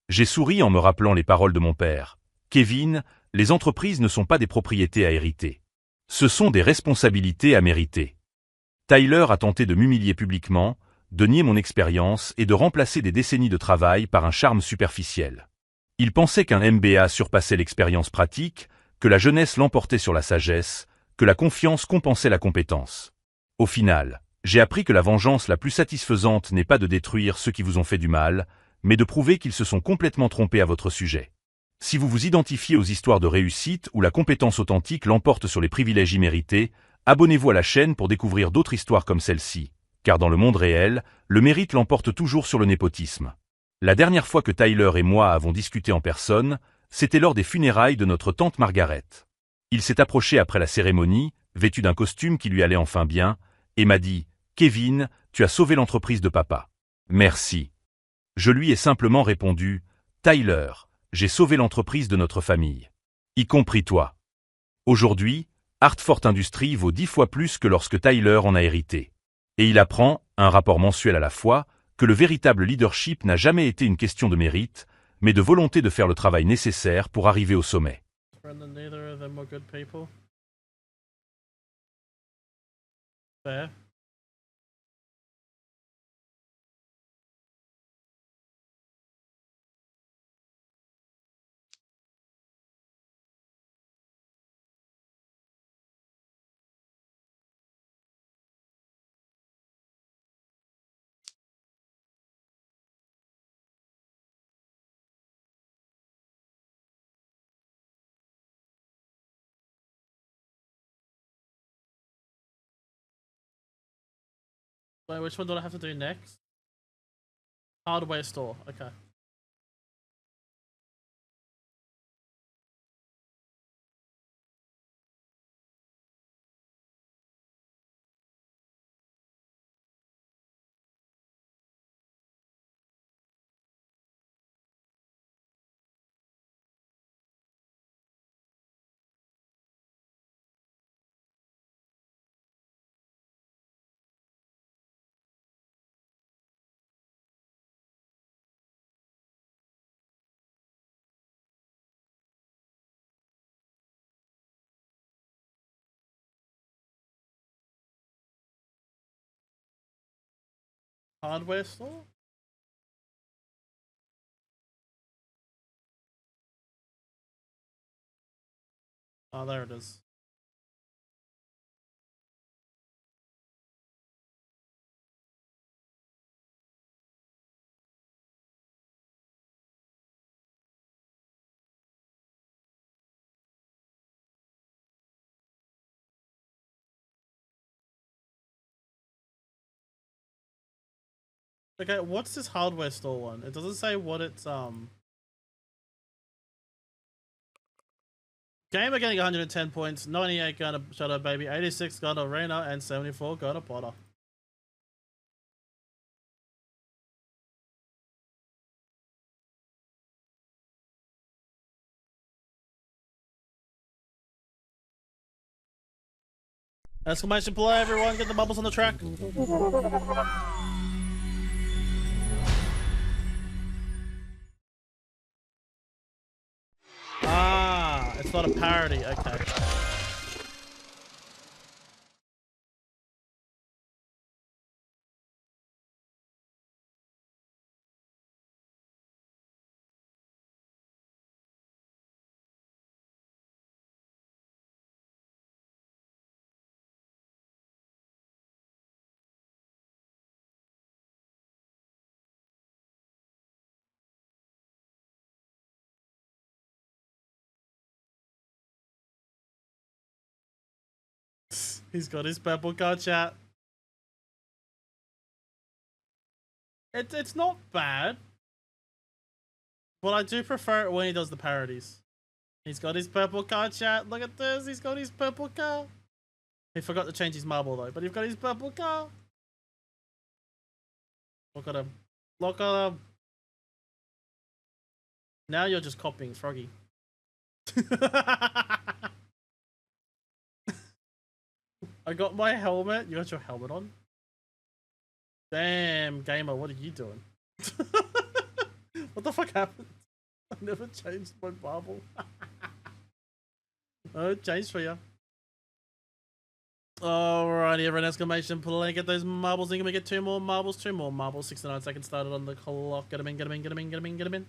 J'ai souri en me rappelant les paroles de mon père. « Kevin, les entreprises ne sont pas des propriétés à hériter. Ce sont des responsabilités à mériter. » Tyler a tenté de m'humilier publiquement, de nier mon expérience et de remplacer des décennies de travail par un charme superficiel. Il pensait qu'un MBA surpassait l'expérience pratique, que la jeunesse l'emportait sur la sagesse, que la confiance compensait la compétence. Au final, j'ai appris que la vengeance la plus satisfaisante n'est pas de détruire ceux qui vous ont fait du mal, mais de prouver qu'ils se sont complètement trompés à votre sujet. Si vous vous identifiez aux histoires de réussite où la compétence authentique l'emporte sur les privilèges immérités, abonnez-vous à la chaîne pour découvrir d'autres histoires comme celle-ci, car dans le monde réel, le mérite l'emporte toujours sur le népotisme. La dernière fois que Tyler et moi avons discuté en personne, c'était lors des funérailles de notre tante Margaret. Il s'est approché après la cérémonie, vêtu d'un costume qui lui allait enfin bien, et m'a dit « Kevin, tu as sauvé l'entreprise de papa. Merci. » Je lui ai simplement répondu « Tyler, j'ai sauvé l'entreprise de notre famille. Y compris toi. » Aujourd'hui, Hartford Industries vaut 10 fois plus que lorsque Tyler en a hérité. Et il apprend, un rapport mensuel à la fois, que le véritable leadership n'a jamais été une question de mérite, mais de volonté de faire le travail nécessaire pour arriver au sommet. Wait, which one do I have to do next? Hardware store, okay. Hardware store? Oh, there it is. Okay, what's this hardware store one? It doesn't say what it's Gamer getting 110 points, 98 going to Shadow Baby, 86 going to Reina, and 74 going to Potter. Exclamation play, everyone, get the bubbles on the track. Ah, it's not a parody, okay. He's got his purple card, chat. It's not bad, but I do prefer it when he does the parodies. He's got his purple card, chat. Look at this. He's got his purple car. He forgot to change his marble though, but he's got his purple car. Look at him. Look at him. Now you're just copying Froggy. I got my helmet. You got your helmet on? Damn, gamer, what are you doing? What the fuck happened? I never changed my marble. Oh, it changed for you. Alrighty, everyone, exclamation play. Get those marbles in. Can we get two more marbles? 69 seconds started on the clock. Get them in, get them in, get them in, get them in, get them in.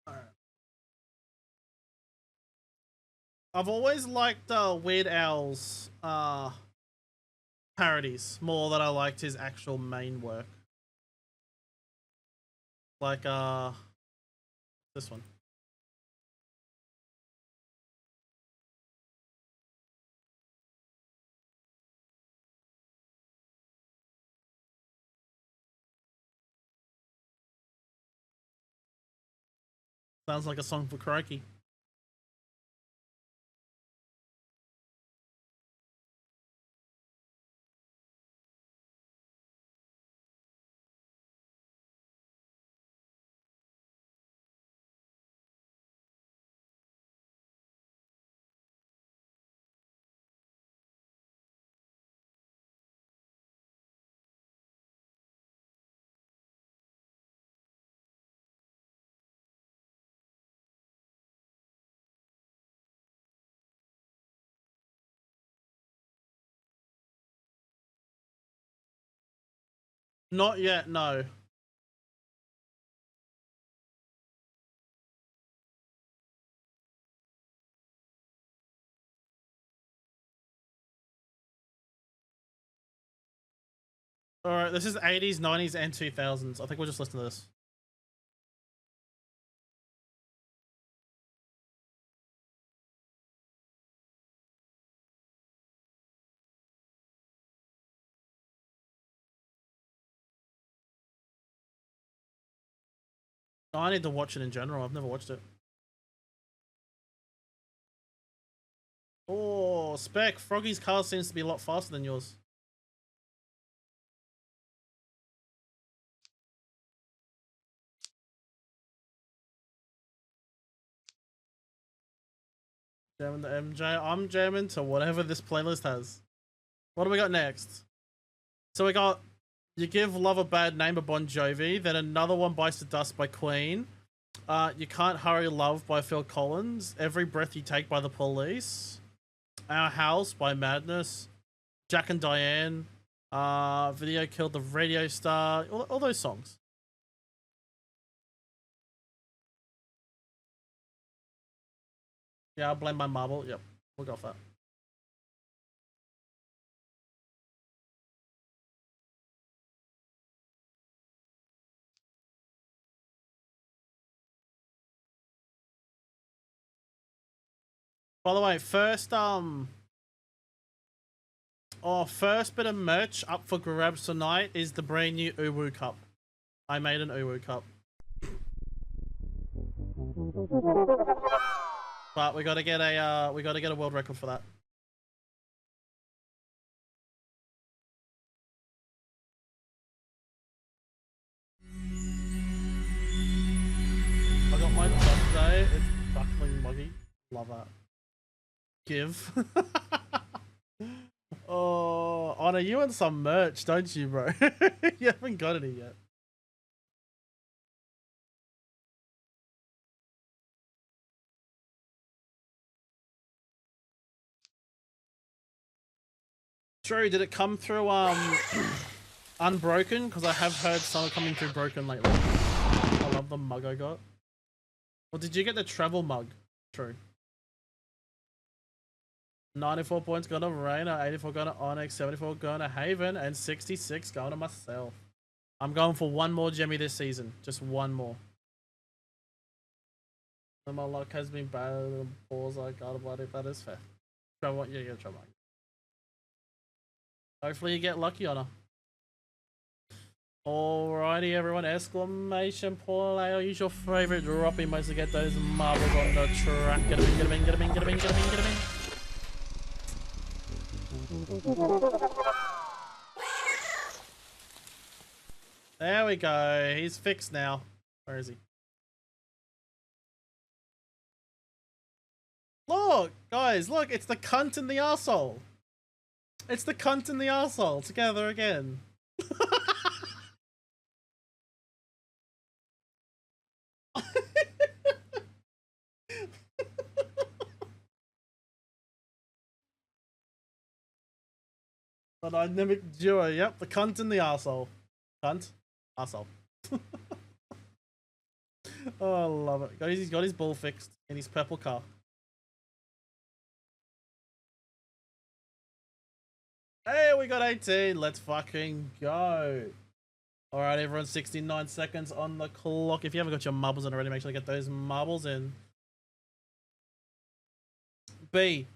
Alright. I've always liked Weird Al's parodies more than I liked his actual main work. Like this one. Sounds like a song for Crikey. Not yet, no. Alright, this is 80s, 90s, and 2000s. I think we'll just listen to this. Oh, I need to watch it in general. I've never watched it. Oh, Spec. Froggy's car seems to be a lot faster than yours. Jamming the MJ. I'm jamming to whatever this playlist has. What do we got next? So we got You Give Love a Bad Name by Bon Jovi, then another one, Bites the Dust by Queen. You Can't Hurry Love by Phil Collins. Every Breath You Take by The Police. Our House by Madness. Jack and Diane. Video Killed the Radio Star. All those songs. Yeah, I'll blame my marble. Yep, we'll go for that. By the way, first first bit of merch up for grabs tonight is the brand new Uwu Cup. I made an Uwu Cup. But we gotta get a world record for that. I got mine today. It's buckling muggy. Love that. Give. Oh, Honor, you want some merch, don't you, bro? You haven't got any yet. True, did it come through Unbroken? Because I have heard some coming through Broken lately. I love the mug I got. Or did you get the travel mug? True. 94 points going to Reyna, 84 going to Onyx, 74 going to Haven, and 66 going to myself. I'm going for one more Jemmy this season. Just one more. And my luck has been bad and balls I got about it. That is fair. Travel, yeah, travel. Hopefully you get lucky, Honor. Alrighty, everyone. Exclamation play. Use your favorite drop emotes to get those marbles on the track. Get them in, get them in, get them in, get them in, get them in, get them in. There we go. He's fixed now. Where is he? Look, guys, look. It's the cunt and the arsehole. It's the cunt and the arsehole together again. The dynamic duo, yep, the cunt and the arsehole. Cunt, arsehole. Oh, I love it. He's got his ball fixed in his purple car. Hey, we got 18. Let's fucking go. Alright, everyone, 69 seconds on the clock. If you haven't got your marbles in already, make sure to get those marbles in. B,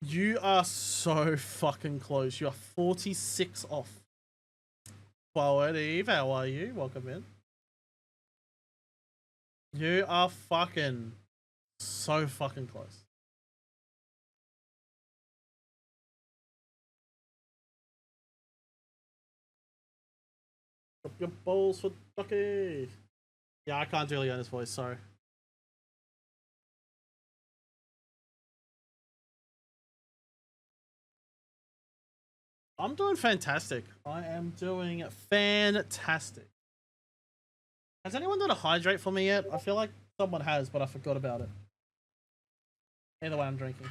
you are so fucking close. You are 46 off. Forward Eve, how are you? Welcome in. You are fucking so fucking close. Up your balls for Ducky. Yeah, I can't really own his voice, sorry. I'm doing fantastic. I am doing fantastic. Has anyone done a hydrate for me yet? I feel like someone has, but I forgot about it. Either way, I'm drinking.